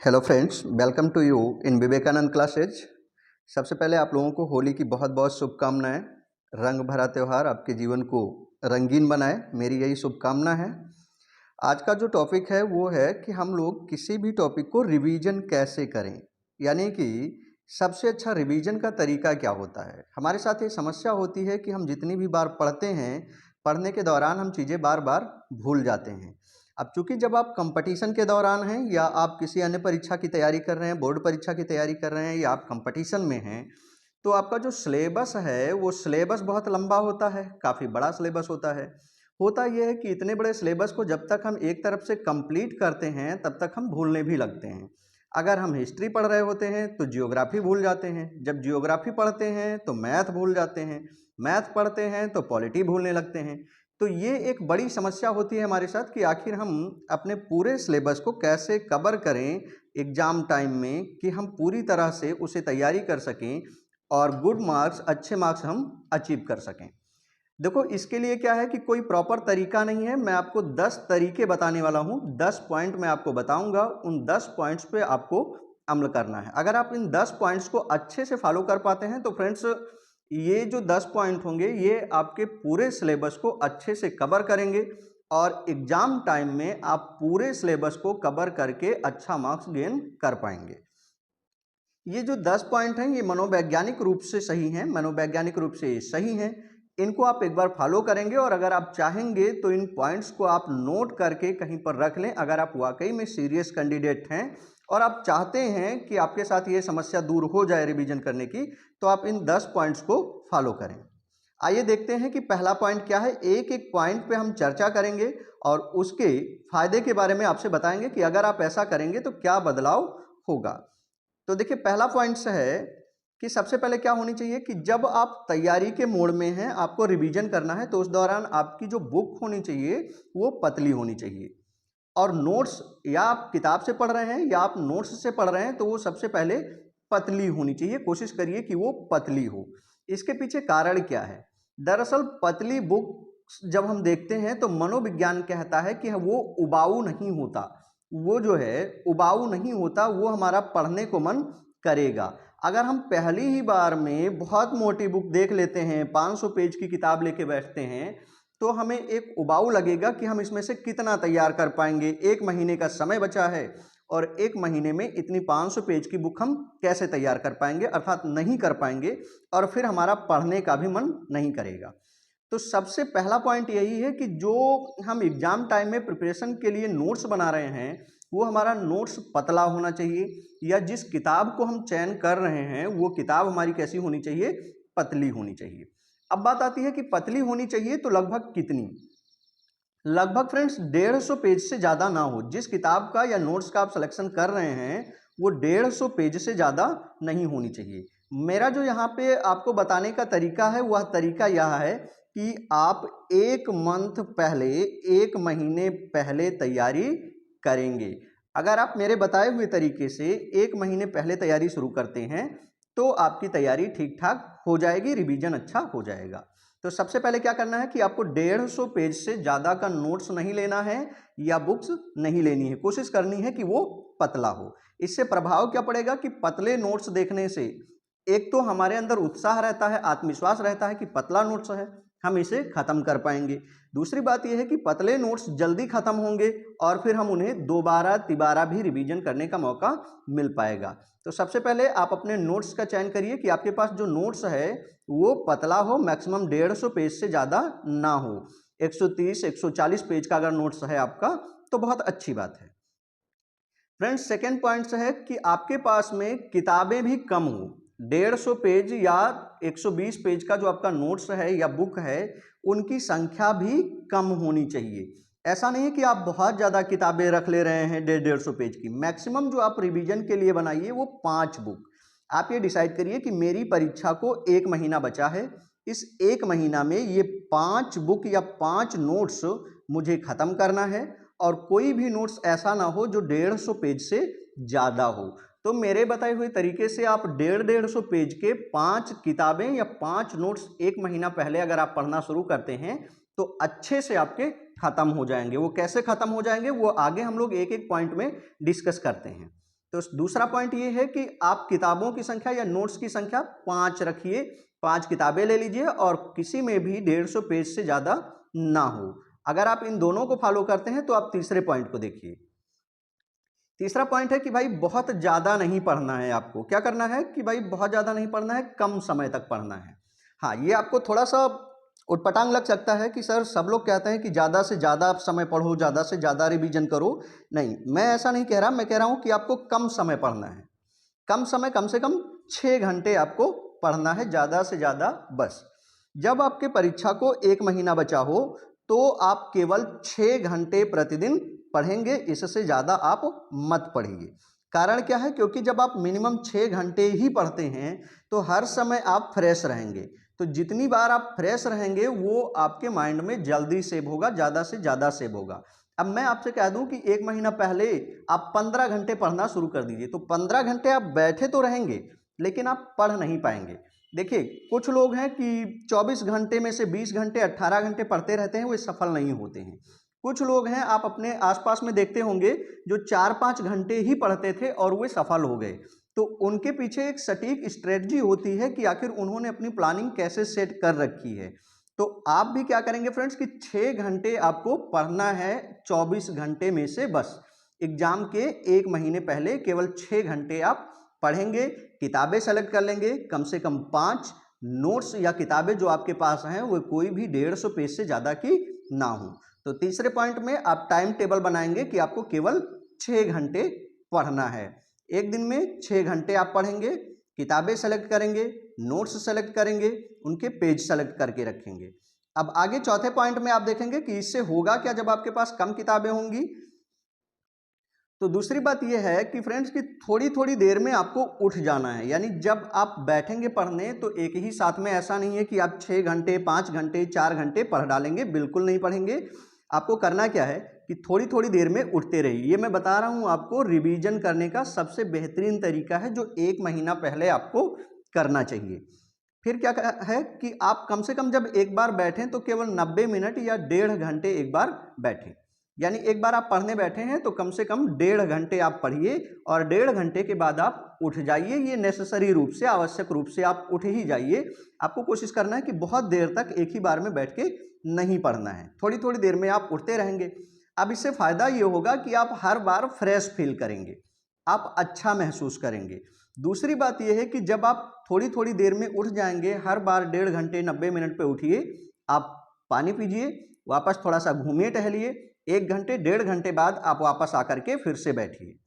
Hello friends, welcome to you in Vivekanand classes. सबसे पहले आप लोगों को होली की बहुत बहुत शुभकामनाएं। रंग भरा त्यौहार आपके जीवन को रंगीन बनाए, मेरी यही शुभकामना है। आज का जो टॉपिक है वो है कि हम लोग किसी भी टॉपिक को रिवीजन कैसे करें, यानी कि सबसे अच्छा रिवीजन का तरीका क्या होता है। हमारे साथ ये समस्या होती है कि हम जितनी भी बार पढ़ते हैं, पढ़ने के दौरान हम चीज़ें बार बार भूल जाते हैं। अब चूंकि जब आप कंपटीशन के दौरान हैं या आप किसी अन्य परीक्षा की तैयारी कर रहे हैं, बोर्ड परीक्षा की तैयारी कर रहे हैं या आप कंपटीशन में हैं, तो आपका जो सिलेबस है वो सिलेबस बहुत लंबा होता है, काफ़ी बड़ा सिलेबस होता है। होता यह है कि इतने बड़े सिलेबस को जब तक हम एक तरफ से कंप्लीट करते हैं तब तक हम भूलने भी लगते हैं। अगर हम हिस्ट्री पढ़ रहे होते हैं तो जियोग्राफी भूल जाते हैं, जब जियोग्राफी पढ़ते हैं तो मैथ भूल जाते हैं, मैथ पढ़ते हैं तो पॉलिटी भूलने लगते हैं। तो ये एक बड़ी समस्या होती है हमारे साथ कि आखिर हम अपने पूरे सिलेबस को कैसे कवर करें एग्ज़ाम टाइम में, कि हम पूरी तरह से उसे तैयारी कर सकें और गुड मार्क्स, अच्छे मार्क्स हम अचीव कर सकें। देखो, इसके लिए क्या है कि कोई प्रॉपर तरीका नहीं है। मैं आपको 10 तरीके बताने वाला हूं, 10 पॉइंट मैं आपको बताऊंगा। उन 10 पॉइंट्स पे आपको अमल करना है। अगर आप इन 10 पॉइंट्स को अच्छे से फॉलो कर पाते हैं तो फ्रेंड्स, ये जो 10 पॉइंट होंगे ये आपके पूरे सिलेबस को अच्छे से कवर करेंगे और एग्जाम टाइम में आप पूरे सिलेबस को कवर करके अच्छा मार्क्स गेन कर पाएंगे। ये जो 10 पॉइंट हैं ये मनोवैज्ञानिक रूप से सही हैं, मनोवैज्ञानिक रूप से सही हैं। इनको आप एक बार फॉलो करेंगे और अगर आप चाहेंगे तो इन पॉइंट्स को आप नोट करके कहीं पर रख लें। अगर आप वाकई में सीरियस कैंडिडेट हैं और आप चाहते हैं कि आपके साथ ये समस्या दूर हो जाए रिवीजन करने की, तो आप इन 10 पॉइंट्स को फॉलो करें। आइए देखते हैं कि पहला पॉइंट क्या है। एक एक पॉइंट पे हम चर्चा करेंगे और उसके फायदे के बारे में आपसे बताएंगे कि अगर आप ऐसा करेंगे तो क्या बदलाव होगा। तो देखिए, पहला पॉइंट है कि सबसे पहले क्या होनी चाहिए कि जब आप तैयारी के मोड में हैं, आपको रिवीजन करना है, तो उस दौरान आपकी जो बुक होनी चाहिए वो पतली होनी चाहिए। और नोट्स, या आप किताब से पढ़ रहे हैं या आप नोट्स से पढ़ रहे हैं, तो वो सबसे पहले पतली होनी चाहिए। कोशिश करिए कि वो पतली हो। इसके पीछे कारण क्या है? दरअसल पतली बुक जब हम देखते हैं तो मनोविज्ञान कहता है कि वो उबाऊ नहीं होता, वो जो है उबाऊ नहीं होता, वो हमारा पढ़ने को मन करेगा। अगर हम पहली ही बार में बहुत मोटी बुक देख लेते हैं, 500 पेज की किताब लेके बैठते हैं, तो हमें एक उबाऊ लगेगा कि हम इसमें से कितना तैयार कर पाएंगे। 1 महीने का समय बचा है और 1 महीने में इतनी 500 पेज की बुक हम कैसे तैयार कर पाएंगे, अर्थात नहीं कर पाएंगे, और फिर हमारा पढ़ने का भी मन नहीं करेगा। तो सबसे पहला पॉइंट यही है कि जो हम एग्जाम टाइम में प्रिपरेशन के लिए नोट्स बना रहे हैं वो हमारा नोट्स पतला होना चाहिए, या जिस किताब को हम चयन कर रहे हैं वो किताब हमारी कैसी होनी चाहिए? पतली होनी चाहिए। अब बात आती है कि पतली होनी चाहिए तो लगभग कितनी? लगभग फ्रेंड्स 150 पेज से ज़्यादा ना हो। जिस किताब का या नोट्स का आप सिलेक्शन कर रहे हैं वो 150 पेज से ज़्यादा नहीं होनी चाहिए। मेरा जो यहाँ पे आपको बताने का तरीका है वह तरीका यह है कि आप 1 मंथ पहले, 1 महीने पहले तैयारी करेंगे। अगर आप मेरे बताए हुए तरीके से 1 महीने पहले तैयारी शुरू करते हैं तो आपकी तैयारी ठीक ठाक हो जाएगी, रिवीजन अच्छा हो जाएगा। तो सबसे पहले क्या करना है कि आपको 150 पेज से ज़्यादा का नोट्स नहीं लेना है या बुक्स नहीं लेनी है। कोशिश करनी है कि वो पतला हो। इससे प्रभाव क्या पड़ेगा कि पतले नोट्स देखने से एक तो हमारे अंदर उत्साह रहता है, आत्मविश्वास रहता है कि पतला नोट्स है, हम इसे खत्म कर पाएंगे। दूसरी बात यह है कि पतले नोट्स जल्दी खत्म होंगे और फिर हम उन्हें दोबारा तिबारा भी रिवीजन करने का मौका मिल पाएगा। तो सबसे पहले आप अपने नोट्स का चयन करिए कि आपके पास जो नोट्स है वो पतला हो, मैक्सिमम 150 पेज से ज़्यादा ना हो। 130 140 पेज का अगर नोट्स है आपका तो बहुत अच्छी बात है। फ्रेंड्स, सेकेंड पॉइंट है कि आपके पास में किताबें भी कम हो। 150 पेज या 120 पेज का जो आपका नोट्स है या बुक है उनकी संख्या भी कम होनी चाहिए। ऐसा नहीं है कि आप बहुत ज़्यादा किताबें रख ले रहे हैं 150 पेज की। मैक्सिमम जो आप रिवीजन के लिए बनाइए वो 5 बुक। आप ये डिसाइड करिए कि मेरी परीक्षा को 1 महीना बचा है, इस 1 महीना में ये 5 बुक या 5 नोट्स मुझे ख़त्म करना है और कोई भी नोट्स ऐसा ना हो जो 150 पेज से ज़्यादा हो। तो मेरे बताए हुए तरीके से आप 150 पेज के 5 किताबें या 5 नोट्स 1 महीना पहले अगर आप पढ़ना शुरू करते हैं तो अच्छे से आपके खत्म हो जाएंगे। वो कैसे खत्म हो जाएंगे वो आगे हम लोग एक एक पॉइंट में डिस्कस करते हैं। तो दूसरा पॉइंट ये है कि आप किताबों की संख्या या नोट्स की संख्या 5 रखिए, 5 किताबें ले लीजिए और किसी में भी 150 पेज से ज़्यादा ना हो। अगर आप इन दोनों को फॉलो करते हैं तो आप तीसरे पॉइंट को देखिए। तीसरा पॉइंट है कि भाई बहुत ज़्यादा नहीं पढ़ना है आपको। क्या करना है कि भाई बहुत ज़्यादा नहीं पढ़ना है, कम समय तक पढ़ना है। हाँ, ये आपको थोड़ा सा उटपटांग लग सकता है कि सर सब लोग कहते हैं कि ज़्यादा से ज़्यादा आप समय पढ़ो, ज़्यादा से ज़्यादा रिवीजन करो। नहीं, मैं ऐसा नहीं कह रहा, मैं कह रहा हूँ कि आपको कम समय पढ़ना है। कम समय, कम से कम 6 घंटे आपको पढ़ना है, ज़्यादा से ज़्यादा बस। जब आपके परीक्षा को 1 महीना बचा हो तो आप केवल 6 घंटे प्रतिदिन पढ़ेंगे, इससे ज़्यादा आप मत पढ़िए। कारण क्या है? क्योंकि जब आप मिनिमम 6 घंटे ही पढ़ते हैं तो हर समय आप फ्रेश रहेंगे। तो जितनी बार आप फ्रेश रहेंगे वो आपके माइंड में जल्दी सेव होगा, ज़्यादा से ज़्यादा सेव होगा। अब मैं आपसे कह दूं कि 1 महीना पहले आप 15 घंटे पढ़ना शुरू कर दीजिए, तो 15 घंटे आप बैठे तो रहेंगे लेकिन आप पढ़ नहीं पाएंगे। देखिए, कुछ लोग हैं कि 24 घंटे में से 20 घंटे 18 घंटे पढ़ते रहते हैं, वे सफल नहीं होते हैं। कुछ लोग हैं, आप अपने आसपास में देखते होंगे, जो 4-5 घंटे ही पढ़ते थे और वे सफल हो गए। तो उनके पीछे एक सटीक स्ट्रेटजी होती है कि आखिर उन्होंने अपनी प्लानिंग कैसे सेट कर रखी है। तो आप भी क्या करेंगे फ्रेंड्स कि 6 घंटे आपको पढ़ना है 24 घंटे में से बस। एग्जाम के 1 महीने पहले केवल 6 घंटे आप पढ़ेंगे। किताबें सेलेक्ट कर लेंगे, कम से कम 5 नोट्स या किताबें जो आपके पास हैं वो कोई भी 150 पेज से ज़्यादा की ना हो। तो तीसरे पॉइंट में आप टाइम टेबल बनाएंगे कि आपको केवल 6 घंटे पढ़ना है। एक दिन में 6 घंटे आप पढ़ेंगे, किताबें सेलेक्ट करेंगे, नोट्स सेलेक्ट करेंगे, उनके पेज सेलेक्ट करके रखेंगे। अब आगे चौथे पॉइंट में आप देखेंगे कि इससे होगा क्या जब आपके पास कम किताबें होंगी। तो दूसरी बात यह है कि फ्रेंड्स कि थोड़ी थोड़ी देर में आपको उठ जाना है। यानी जब आप बैठेंगे पढ़ने तो एक ही साथ में ऐसा नहीं है कि आप 6 घंटे 5 घंटे 4 घंटे पढ़ डालेंगे, बिल्कुल नहीं पढ़ेंगे। आपको करना क्या है कि थोड़ी थोड़ी देर में उठते रहिए। ये मैं बता रहा हूँ आपको, रिवीजन करने का सबसे बेहतरीन तरीका है जो 1 महीना पहले आपको करना चाहिए। फिर क्या है कि आप कम से कम जब एक बार बैठें तो केवल 90 मिनट या 1.5 घंटे एक बार बैठें। यानी एक बार आप पढ़ने बैठे हैं तो कम से कम 1.5 घंटे आप पढ़िए और 1.5 घंटे के बाद आप उठ जाइए। ये नेसेसरी रूप से, आवश्यक रूप से आप उठ ही जाइए। आपको कोशिश करना है कि बहुत देर तक एक ही बार में बैठ के नहीं पढ़ना है, थोड़ी थोड़ी देर में आप उठते रहेंगे। अब इससे फ़ायदा ये होगा कि आप हर बार फ्रेश फील करेंगे, आप अच्छा महसूस करेंगे। दूसरी बात यह है कि जब आप थोड़ी थोड़ी देर में उठ जाएंगे, हर बार 1.5 घंटे 90 मिनट पे उठिए, आप पानी पीजिए, वापस थोड़ा सा घूमिए टहलिए, 1 घंटे 1.5 घंटे बाद आप वापस आकर के फिर से बैठिए।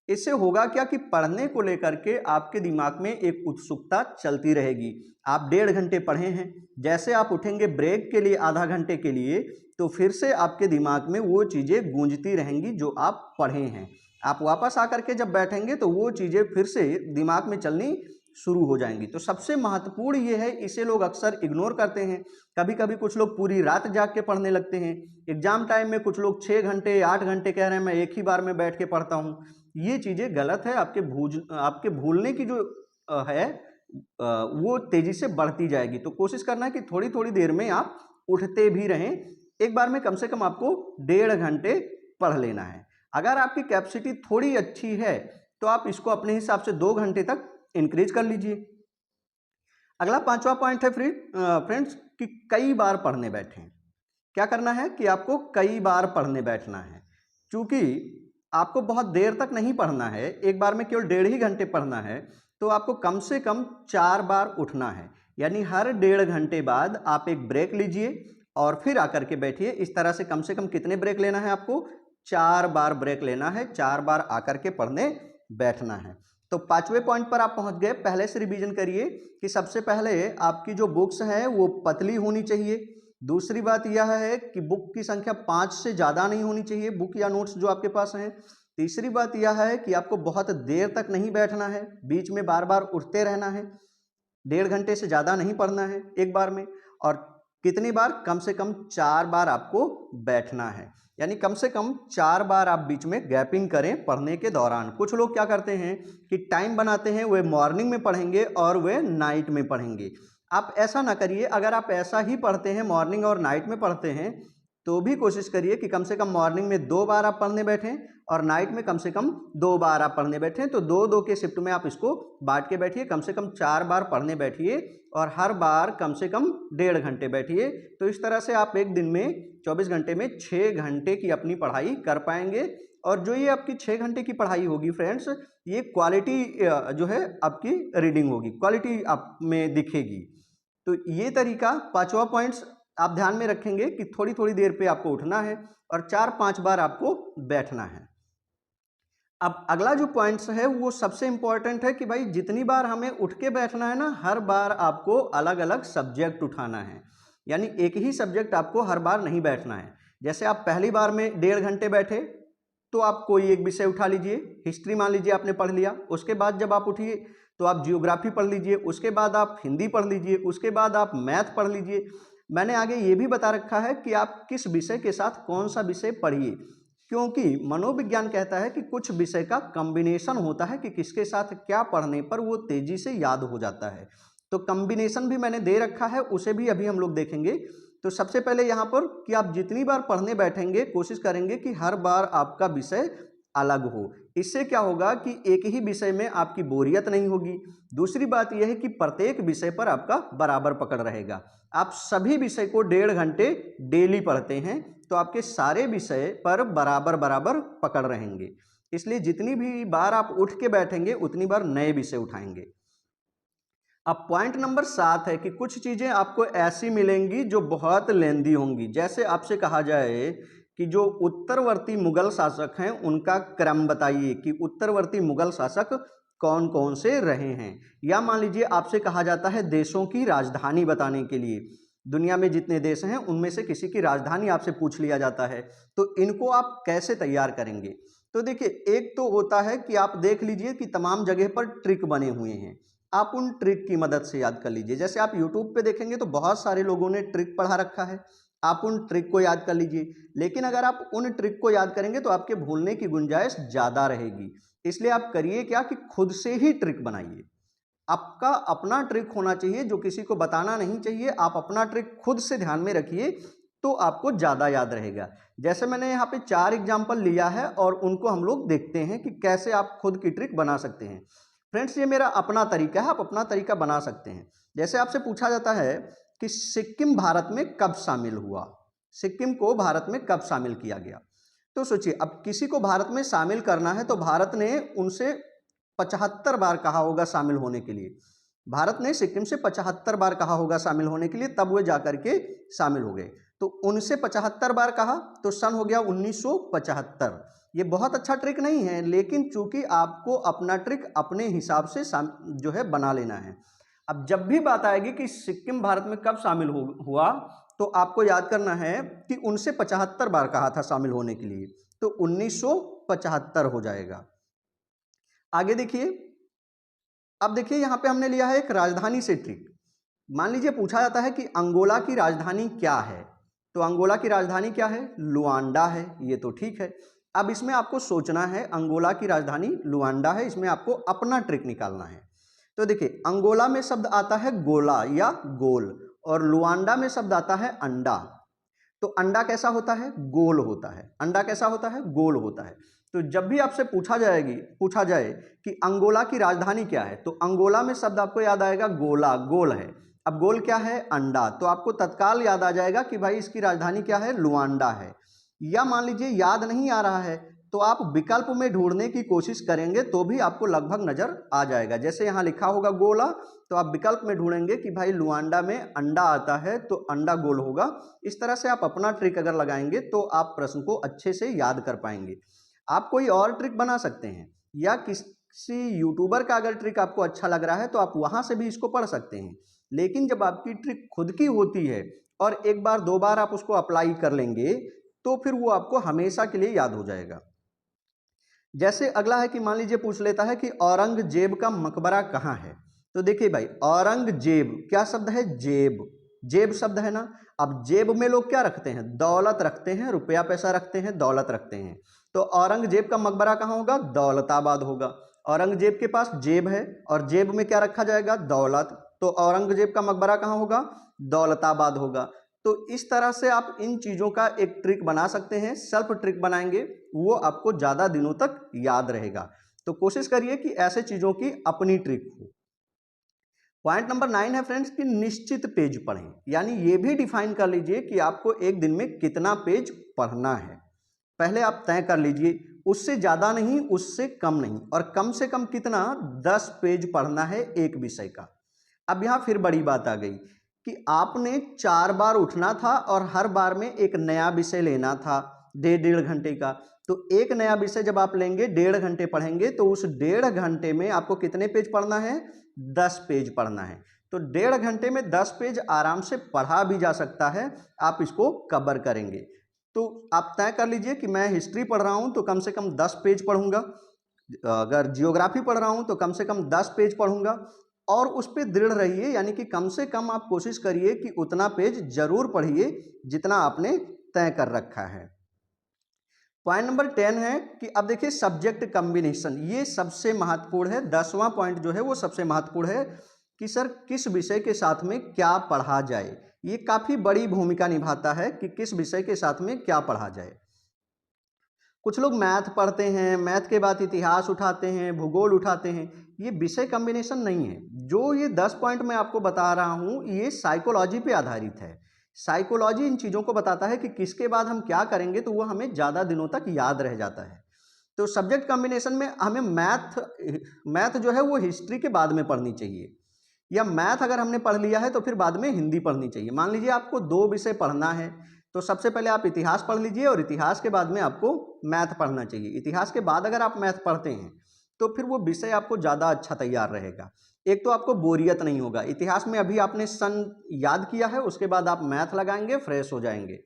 इससे होगा क्या कि पढ़ने को लेकर के आपके दिमाग में एक उत्सुकता चलती रहेगी। आप 1.5 घंटे पढ़े हैं, जैसे आप उठेंगे ब्रेक के लिए आधा घंटे के लिए, तो फिर से आपके दिमाग में वो चीज़ें गूंजती रहेंगी जो आप पढ़े हैं। आप वापस आकर के जब बैठेंगे तो वो चीज़ें फिर से दिमाग में चलनी शुरू हो जाएंगी। तो सबसे महत्वपूर्ण ये है, इसे लोग अक्सर इग्नोर करते हैं। कभी कभी कुछ लोग पूरी रात जाग के पढ़ने लगते हैं। एग्जाम टाइम में कुछ लोग 6 घंटे 8 घंटे कह रहे हैं मैं एक ही बार में बैठ के पढ़ता हूँ। ये चीज़ें गलत है। आपके भूलने की जो है वो तेज़ी से बढ़ती जाएगी। तो कोशिश करना है कि थोड़ी थोड़ी देर में आप उठते भी रहें। एक बार में कम से कम आपको 1.5 घंटे पढ़ लेना है। अगर आपकी कैपेसिटी थोड़ी अच्छी है तो आप इसको अपने हिसाब से 2 घंटे तक इंक्रीज कर लीजिए। अगला 5वां पॉइंट है फ्रेंड्स कि कई बार पढ़ने बैठें। क्या करना है कि आपको कई बार पढ़ने बैठना है। चूंकि आपको बहुत देर तक नहीं पढ़ना है, एक बार में केवल 1.5 ही घंटे पढ़ना है, तो आपको कम से कम 4 बार उठना है। यानी हर 1.5 घंटे बाद आप एक ब्रेक लीजिए और फिर आकर के बैठिए। इस तरह से कम कितने ब्रेक लेना है आपको? 4 बार ब्रेक लेना है, 4 बार आकर के पढ़ने बैठना है। तो 5वें पॉइंट पर आप पहुंच गए। पहले से रिवीजन करिए कि सबसे पहले आपकी जो बुक्स है वो पतली होनी चाहिए। दूसरी बात यह है कि बुक की संख्या 5 से ज़्यादा नहीं होनी चाहिए, बुक या नोट्स जो आपके पास हैं। तीसरी बात यह है कि आपको बहुत देर तक नहीं बैठना है, बीच में बार बार उठते रहना है। 1.5 घंटे से ज़्यादा नहीं पढ़ना है एक बार में। और कितनी बार? कम से कम 4 बार आपको बैठना है। यानी कम से कम 4 बार आप बीच में गैपिंग करें पढ़ने के दौरान। कुछ लोग क्या करते हैं कि टाइम बनाते हैं, वे मॉर्निंग में पढ़ेंगे और वे नाइट में पढ़ेंगे। आप ऐसा ना करिए। अगर आप ऐसा ही पढ़ते हैं, मॉर्निंग और नाइट में पढ़ते हैं, तो भी कोशिश करिए कि कम से कम मॉर्निंग में 2 बार आप पढ़ने बैठें और नाइट में कम से कम 2 बार आप पढ़ने बैठें। तो 2-2 के शिफ्ट में आप इसको बांट के बैठिए, कम से कम 4 बार पढ़ने बैठिए और हर बार कम से कम 1.5 घंटे बैठिए। तो इस तरह से आप एक दिन में 24 घंटे में 6 घंटे की अपनी पढ़ाई कर पाएंगे। और जो ये आपकी 6 घंटे की पढ़ाई होगी फ्रेंड्स, ये क्वालिटी जो है आपकी रीडिंग होगी, क्वालिटी आप में दिखेगी। तो ये तरीका 5वां पॉइंट्स आप ध्यान में रखेंगे कि थोड़ी थोड़ी देर पे आपको उठना है और 4-5 बार आपको बैठना है। अब अगला जो पॉइंट्स है वो सबसे इंपॉर्टेंट है कि भाई जितनी बार हमें उठ के बैठना है ना, हर बार आपको अलग अलग सब्जेक्ट उठाना है, यानी एक ही सब्जेक्ट आपको हर बार नहीं बैठना है। जैसे आप पहली बार में 1.5 घंटे बैठे तो आप कोई एक विषय उठा लीजिए, हिस्ट्री मान लीजिए आपने पढ़ लिया, उसके बाद जब आप उठिए तो आप जियोग्राफी पढ़ लीजिए, उसके बाद आप हिंदी पढ़ लीजिए, उसके बाद आप मैथ पढ़ लीजिए। मैंने आगे ये भी बता रखा है कि आप किस विषय के साथ कौन सा विषय पढ़िए, क्योंकि मनोविज्ञान कहता है कि कुछ विषय का कॉम्बिनेशन होता है कि किसके साथ क्या पढ़ने पर वो तेजी से याद हो जाता है। तो कॉम्बिनेशन भी मैंने दे रखा है, उसे भी अभी हम लोग देखेंगे। तो सबसे पहले यहाँ पर कि आप जितनी बार पढ़ने बैठेंगे कोशिश करेंगे कि हर बार आपका विषय अलग हो। इससे क्या होगा कि एक ही विषय में आपकी बोरियत नहीं होगी। दूसरी बात यह है कि प्रत्येक विषय पर आपका बराबर पकड़ रहेगा। आप सभी विषय को 1.5 घंटे डेली पढ़ते हैं तो आपके सारे विषय पर बराबर बराबर पकड़ रहेंगे। इसलिए जितनी भी बार आप उठ के बैठेंगे उतनी बार नए विषय उठाएंगे। अब पॉइंट नंबर 7 है कि कुछ चीजें आपको ऐसी मिलेंगी जो बहुत लेंदी होंगी। जैसे आपसे कहा जाए कि जो उत्तरवर्ती मुगल शासक हैं उनका क्रम बताइए कि उत्तरवर्ती मुगल शासक कौन कौन से रहे हैं। या मान लीजिए आपसे कहा जाता है देशों की राजधानी बताने के लिए, दुनिया में जितने देश हैं उनमें से किसी की राजधानी आपसे पूछ लिया जाता है, तो इनको आप कैसे तैयार करेंगे। तो देखिए, एक तो होता है कि आप देख लीजिए कि तमाम जगह पर ट्रिक बने हुए हैं, आप उन ट्रिक की मदद से याद कर लीजिए। जैसे आप यूट्यूब पे देखेंगे तो बहुत सारे लोगों ने ट्रिक पढ़ा रखा है, आप उन ट्रिक को याद कर लीजिए। लेकिन अगर आप उन ट्रिक को याद करेंगे तो आपके भूलने की गुंजाइश ज़्यादा रहेगी। इसलिए आप करिए क्या कि खुद से ही ट्रिक बनाइए। आपका अपना ट्रिक होना चाहिए, जो किसी को बताना नहीं चाहिए। आप अपना ट्रिक खुद से ध्यान में रखिए तो आपको ज़्यादा याद रहेगा। जैसे मैंने यहाँ पे 4 एग्जाम्पल लिया है और उनको हम लोग देखते हैं कि कैसे आप खुद की ट्रिक बना सकते हैं। फ्रेंड्स, ये मेरा अपना तरीका है, आप अपना तरीका बना सकते हैं। जैसे आपसे पूछा जाता है कि सिक्किम भारत में कब शामिल हुआ, सिक्किम को भारत में कब शामिल किया गया। तो सोचिए, अब किसी को भारत में शामिल करना है तो भारत ने उनसे 75 बार कहा होगा शामिल होने के लिए। भारत ने सिक्किम से 75 बार कहा होगा शामिल होने के लिए, तब वो जाकर के शामिल हो गए। तो उनसे 75 बार कहा तो सन हो गया 1975। ये बहुत अच्छा ट्रिक नहीं है, लेकिन चूंकि आपको अपना ट्रिक अपने हिसाब से जो है बना लेना है। अब जब भी बात आएगी कि सिक्किम भारत में कब शामिल हुआ तो आपको याद करना है कि उनसे 75 बार कहा था शामिल होने के लिए, तो 1975 हो जाएगा। आगे देखिए, अब देखिए यहाँ पे हमने लिया है एक राजधानी से ट्रिक। मान लीजिए पूछा जाता है कि अंगोला की राजधानी क्या है, तो अंगोला की राजधानी क्या है, लुआंडा है। ये तो ठीक है। अब इसमें आपको सोचना है, अंगोला की राजधानी लुआंडा है, इसमें आपको अपना ट्रिक निकालना है। तो देखिए, अंगोला में शब्द आता है गोला या गोल, और लुआंडा में शब्द आता है अंडा। तो अंडा कैसा होता है, गोल होता है। अंडा कैसा होता है, गोल होता है। तो जब भी आपसे पूछा जाए कि अंगोला की राजधानी क्या है, तो अंगोला में शब्द आपको याद आएगा गोला, गोल है। अब गोल क्या है, अंडा, तो आपको तत्काल याद आ जाएगा कि भाई इसकी राजधानी क्या है, लुआंडा है। या मान लीजिए याद नहीं आ रहा है तो आप विकल्प में ढूंढने की कोशिश करेंगे तो भी आपको लगभग नजर आ जाएगा। जैसे यहाँ लिखा होगा गोला, तो आप विकल्प में ढूंढेंगे कि भाई लुआंडा में अंडा आता है तो अंडा गोल होगा। इस तरह से आप अपना ट्रिक अगर लगाएंगे तो आप प्रश्न को अच्छे से याद कर पाएंगे। आप कोई और ट्रिक बना सकते हैं, या किसी यूट्यूबर का अगर ट्रिक आपको अच्छा लग रहा है तो आप वहां से भी इसको पढ़ सकते हैं। लेकिन जब आपकी ट्रिक खुद की होती है और एक बार 2 बार आप उसको अप्लाई कर लेंगे तो फिर वो आपको हमेशा के लिए याद हो जाएगा। जैसे अगला है कि मान लीजिए पूछ लेता है कि औरंगजेब का मकबरा कहाँ है। तो देखिए भाई, औरंगजेब क्या शब्द है, जेब, जेब शब्द है ना। अब जेब में लोग क्या रखते हैं, दौलत रखते हैं, रुपया पैसा रखते हैं, दौलत रखते हैं। तो औरंगजेब का मकबरा कहाँ होगा, दौलताबाद होगा। औरंगजेब के पास जेब है और जेब में क्या रखा जाएगा, दौलत, तो औरंगजेब का मकबरा कहाँ होगा, दौलताबाद होगा। तो इस तरह से आप इन चीज़ों का एक ट्रिक बना सकते हैं, सेल्फ ट्रिक बनाएंगे, वो आपको ज़्यादा दिनों तक याद रहेगा। तो कोशिश करिए कि ऐसे चीज़ों की अपनी ट्रिक हो। पॉइंट नंबर 9 है फ्रेंड्स कि निश्चित पेज पढ़ें, यानी ये भी डिफाइन कर लीजिए कि आपको एक दिन में कितना पेज पढ़ना है। पहले आप तय कर लीजिए, उससे ज़्यादा नहीं, उससे कम नहीं, और कम से कम कितना, 10 पेज पढ़ना है एक विषय का। अब यहाँ फिर बड़ी बात आ गई कि आपने 4 बार उठना था और हर बार में एक नया विषय लेना था 1.5 घंटे का। तो एक नया विषय जब आप लेंगे, 1.5 घंटे पढ़ेंगे, तो उस 1.5 घंटे में आपको कितने पेज पढ़ना है, 10 पेज पढ़ना है। तो 1.5 घंटे में 10 पेज आराम से पढ़ा भी जा सकता है, आप इसको कवर करेंगे। तो आप तय कर लीजिए कि मैं हिस्ट्री पढ़ रहा हूं तो कम से कम 10 पेज पढ़ूंगा, अगर जियोग्राफी पढ़ रहा हूं तो कम से कम 10 पेज पढ़ूंगा, और उस पर दृढ़ रहिए, यानी कि कम से कम आप कोशिश करिए कि उतना पेज जरूर पढ़िए जितना आपने तय कर रखा है। पॉइंट नंबर 10 है कि अब देखिए सब्जेक्ट कॉम्बिनेशन, ये सबसे महत्वपूर्ण है। 10वां पॉइंट जो है वो सबसे महत्वपूर्ण है कि सर किस विषय के साथ में क्या पढ़ा जाए। ये काफ़ी बड़ी भूमिका निभाता है कि किस विषय के साथ में क्या पढ़ा जाए। कुछ लोग मैथ पढ़ते हैं, मैथ के बाद इतिहास उठाते हैं, भूगोल उठाते हैं, ये विषय कॉम्बिनेशन नहीं है। जो ये 10 पॉइंट मैं आपको बता रहा हूँ, ये साइकोलॉजी पे आधारित है। साइकोलॉजी इन चीज़ों को बताता है कि किसके बाद हम क्या करेंगे तो वो हमें ज़्यादा दिनों तक याद रह जाता है। तो सब्जेक्ट कॉम्बिनेशन में हमें मैथ जो है वो हिस्ट्री के बाद में पढ़नी चाहिए, या मैथ अगर हमने पढ़ लिया है तो फिर बाद में हिंदी पढ़नी चाहिए। मान लीजिए आपको 2 विषय पढ़ना है, तो सबसे पहले आप इतिहास पढ़ लीजिए और इतिहास के बाद में आपको मैथ पढ़ना चाहिए। इतिहास के बाद अगर आप मैथ पढ़ते हैं तो फिर वो विषय आपको ज़्यादा अच्छा तैयार रहेगा। एक तो आपको बोरियत नहीं होगा, इतिहास में अभी आपने सन याद किया है, उसके बाद आप मैथ लगाएंगे, फ्रेश हो जाएंगे।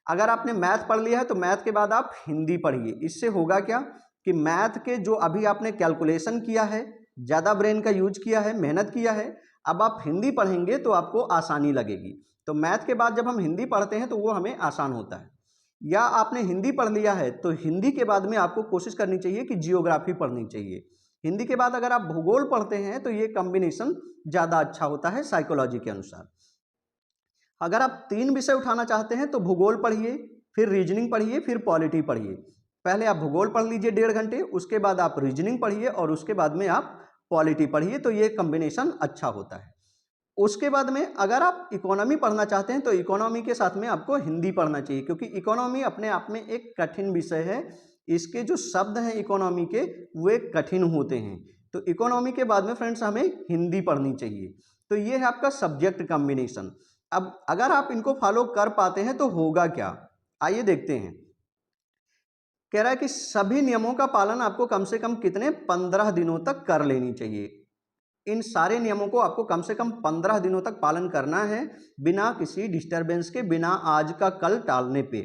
अगर आपने मैथ पढ़ लिया है तो मैथ के बाद आप हिंदी पढ़िए। इससे होगा क्या कि मैथ के जो अभी आपने कैलकुलेशन किया है, ज़्यादा ब्रेन का यूज किया है, मेहनत किया है, अब आप हिंदी पढ़ेंगे तो आपको आसानी लगेगी। तो मैथ के बाद जब हम हिंदी पढ़ते हैं तो वो हमें आसान होता है। या आपने हिंदी पढ़ लिया है तो हिंदी के बाद में आपको कोशिश करनी चाहिए कि जियोग्राफी पढ़नी चाहिए। हिंदी के बाद अगर आप भूगोल पढ़ते हैं तो ये कॉम्बिनेशन ज़्यादा अच्छा होता है साइकोलॉजी के अनुसार। अगर आप 3 विषय उठाना चाहते हैं तो भूगोल पढ़िए, फिर रीजनिंग पढ़िए, फिर पॉलिटी पढ़िए। पहले आप भूगोल पढ़ लीजिए 1.5 घंटे, उसके बाद आप रीजनिंग पढ़िए और उसके बाद में आप पॉलिटी पढ़िए, तो ये कॉम्बिनेशन अच्छा होता है। उसके बाद में अगर आप इकोनॉमी पढ़ना चाहते हैं तो इकोनॉमी के साथ में आपको हिंदी पढ़ना चाहिए, क्योंकि इकोनॉमी अपने आप में एक कठिन विषय है। इसके जो शब्द हैं इकोनॉमी के वे कठिन होते हैं। तो इकोनॉमी के बाद में फ्रेंड्स हमें हिंदी पढ़नी चाहिए। तो ये है आपका सब्जेक्ट कॉम्बिनेशन। अब अगर आप इनको फॉलो कर पाते हैं तो होगा क्या, आइए देखते हैं। कह रहा है कि सभी नियमों का पालन आपको कम से कम कितने 15 दिनों तक कर लेनी चाहिए। इन सारे नियमों को आपको कम से कम 15 दिनों तक पालन करना है, बिना किसी डिस्टरबेंस के, बिना आज का कल टालने पे।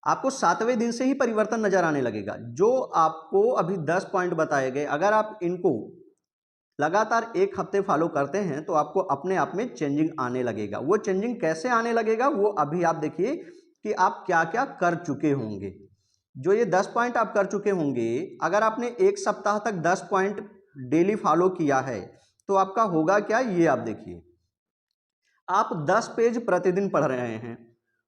आपको 7वें दिन से ही परिवर्तन नजर आने लगेगा। जो आपको अभी 10 पॉइंट बताए गए, अगर आप इनको लगातार 1 हफ्ते फॉलो करते हैं तो आपको अपने आप में चेंजिंग आने लगेगा। वो चेंजिंग कैसे आने लगेगा वो अभी आप देखिए कि आप क्या क्या कर चुके होंगे। जो ये 10 पॉइंट आप कर चुके होंगे, अगर आपने 1 सप्ताह तक 10 पॉइंट डेली फॉलो किया है तो आपका होगा क्या, ये आप देखिए। आप 10 पेज प्रतिदिन पढ़ रहे हैं,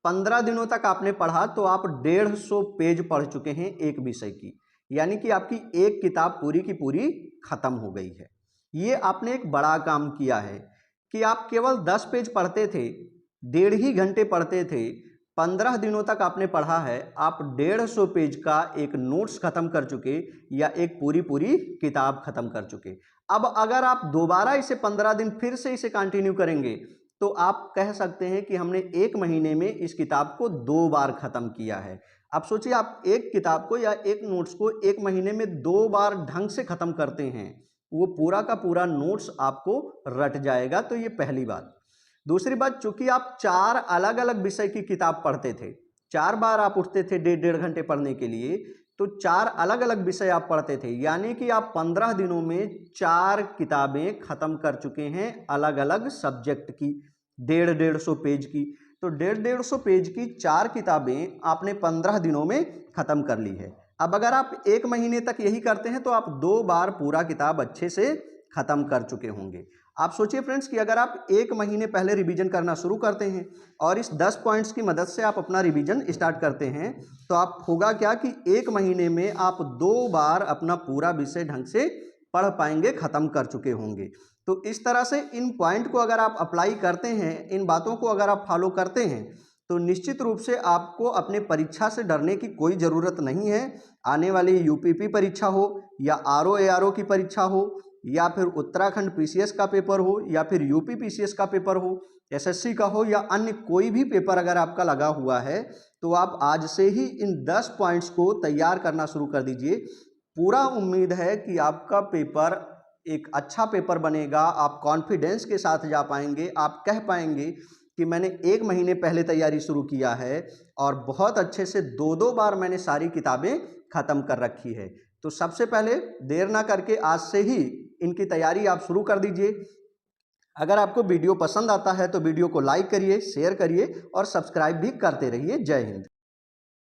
15 दिनों तक आपने पढ़ा तो आप 150 पेज पढ़ चुके हैं एक विषय की, यानी कि आपकी एक किताब पूरी की पूरी खत्म हो गई है। ये आपने एक बड़ा काम किया है कि आप केवल 10 पेज पढ़ते थे, 1.5 ही घंटे पढ़ते थे, 15 दिनों तक आपने पढ़ा है, आप 150 पेज का एक नोट्स खत्म कर चुके या एक पूरी पूरी किताब खत्म कर चुके। अब अगर आप दोबारा इसे 15 दिन फिर से इसे कंटिन्यू करेंगे तो आप कह सकते हैं कि हमने 1 महीने में इस किताब को 2 बार खत्म किया है। अब सोचिए, आप एक किताब को या एक नोट्स को 1 महीने में 2 बार ढंग से खत्म करते हैं, वो पूरा का पूरा नोट्स आपको रट जाएगा। तो ये पहली बात। दूसरी बात, चूंकि आप 4 अलग अलग विषय की किताब पढ़ते थे, 4 बार आप उठते थे 1.5 घंटे पढ़ने के लिए, तो 4 अलग अलग विषय आप पढ़ते थे, यानी कि आप 15 दिनों में 4 किताबें खत्म कर चुके हैं अलग अलग सब्जेक्ट की, 150 पेज की। तो 150 पेज की 4 किताबें आपने 15 दिनों में खत्म कर ली है। अब अगर आप 1 महीने तक यही करते हैं तो आप 2 बार पूरा किताब अच्छे से ख़त्म कर चुके होंगे। आप सोचिए फ्रेंड्स कि अगर आप 1 महीने पहले रिवीजन करना शुरू करते हैं और इस 10 पॉइंट्स की मदद से आप अपना रिवीजन स्टार्ट करते हैं, तो आप होगा क्या कि 1 महीने में आप 2 बार अपना पूरा विषय ढंग से पढ़ पाएंगे, ख़त्म कर चुके होंगे। तो इस तरह से इन पॉइंट को अगर आप अप्लाई करते हैं, इन बातों को अगर आप फॉलो करते हैं, तो निश्चित रूप से आपको अपने परीक्षा से डरने की कोई ज़रूरत नहीं है। आने वाली यूपीपी परीक्षा हो या आरओ एआरओ की परीक्षा हो या फिर उत्तराखंड पीसीएस का पेपर हो या फिर यूपी पीसीएस का पेपर हो, एसएससी का हो या अन्य कोई भी पेपर अगर आपका लगा हुआ है, तो आप आज से ही इन 10 पॉइंट्स को तैयार करना शुरू कर दीजिए। पूरा उम्मीद है कि आपका पेपर एक अच्छा पेपर बनेगा, आप कॉन्फिडेंस के साथ जा पाएंगे, आप कह पाएंगे कि मैंने 1 महीने पहले तैयारी शुरू किया है और बहुत अच्छे से 2-2 बार मैंने सारी किताबें ख़त्म कर रखी है। तो सबसे पहले देर ना करके आज से ही इनकी तैयारी आप शुरू कर दीजिए। अगर आपको वीडियो पसंद आता है तो वीडियो को लाइक करिए, शेयर करिए और सब्सक्राइब भी करते रहिए। जय हिंद।